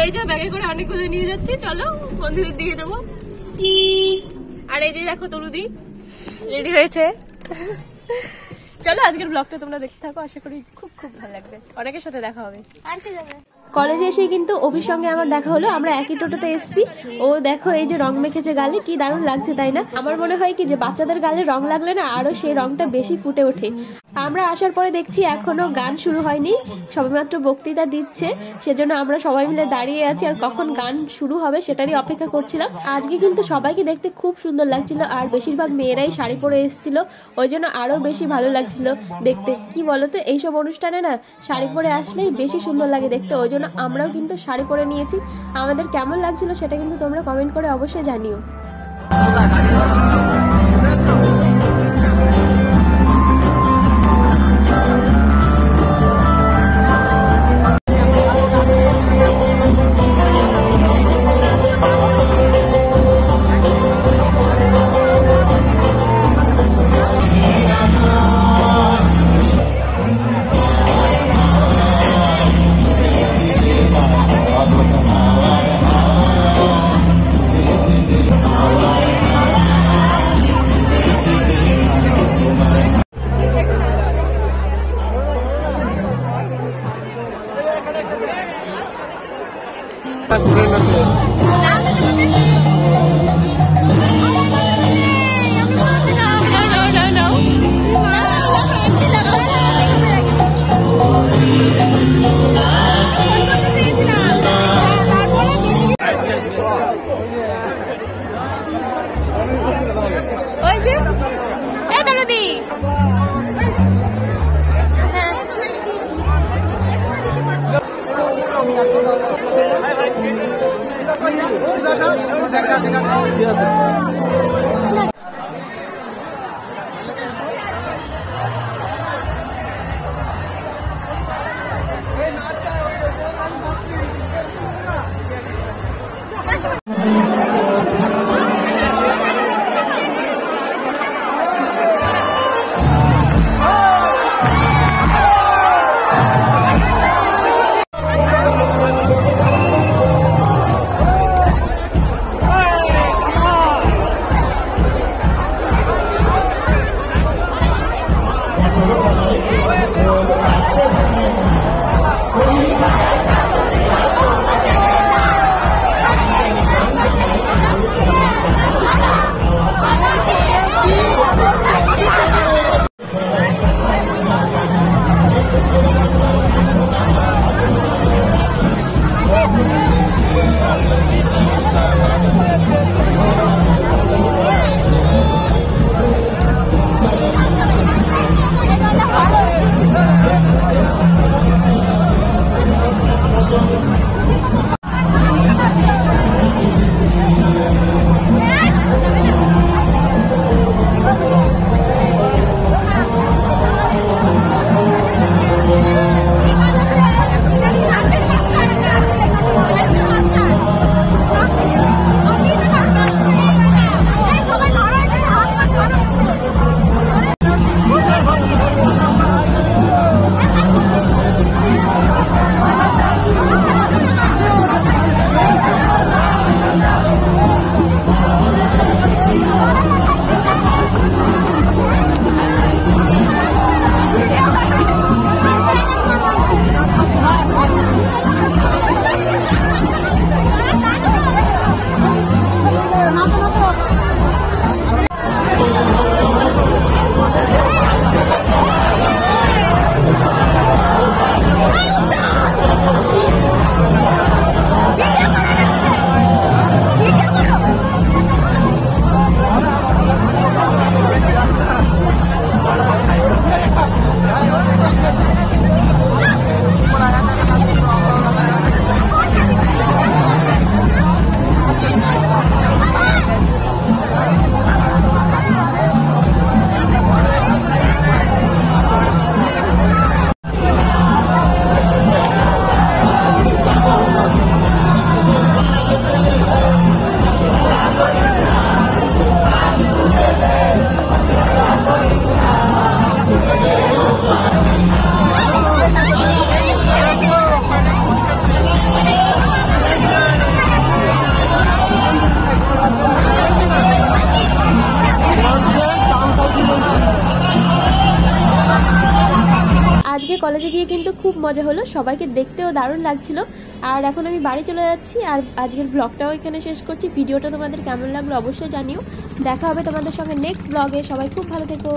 এই যে ব্যাগে করে অনেকগুলো নিয়ে যাচ্ছি, চলো বন্ধুদের দিয়ে দেবো। আর এই যে দেখো তরুদি রেডি হয়েছে। চলো আজকের ব্লগটা তোমরা দেখতে থাকো, আশা করি খুব খুব ভালো লাগবে। অনেকের সাথে দেখা হবে। কলেজে এসে কিন্তু অভির সঙ্গে আমার দেখা হলো, আমরা একই টোটোতে এসেছি। ও দেখো এই যে রং মেখেছে গালে, কি দারুণ লাগছে তাই না? আমার মনে হয় কি যে বাচ্চাদের গালে রং লাগলে না আরো সেই রংটা বেশি ফুটে ওঠে। আমরা আসার পরে দেখছি এখনো গান শুরু হয়নি, সবেমাত্র বক্তৃতা দিচ্ছে, সেজন্য আমরা সবাই মিলে দাঁড়িয়ে আছি আর কখন গান শুরু হবে সেটারই অপেক্ষা করছিলাম। আজকে কিন্তু সবাইকে দেখতে খুব সুন্দর লাগছিল, আর বেশিরভাগ মেয়েরাই শাড়ি পরে এসেছিল, ওই জন্য আরো বেশি ভালো লাগছিল দেখতে। কি বলতো, এইসব অনুষ্ঠানে না শাড়ি পরে আসলেই বেশি সুন্দর লাগে দেখতে, ওই জন্য আমরাও কিন্তু শাড়ি পরে নিয়েছি। আমাদের কেমন লাগছিল সেটা কিন্তু তোমরা কমেন্ট করে অবশ্যই জানিও। কলেজে গিয়ে কিন্তু খুব মজা হলো, সবাইকে দেখতেও দারুণ লাগছিল। আর এখন আমি বাড়ি চলে যাচ্ছি, আর আজকের ব্লগটাও এখানে শেষ করছি। ভিডিওটা তোমাদের কেমন লাগলো অবশ্যই জানিও। দেখা হবে তোমাদের সঙ্গে নেক্সট ব্লগে। সবাই খুব ভালো থেকো।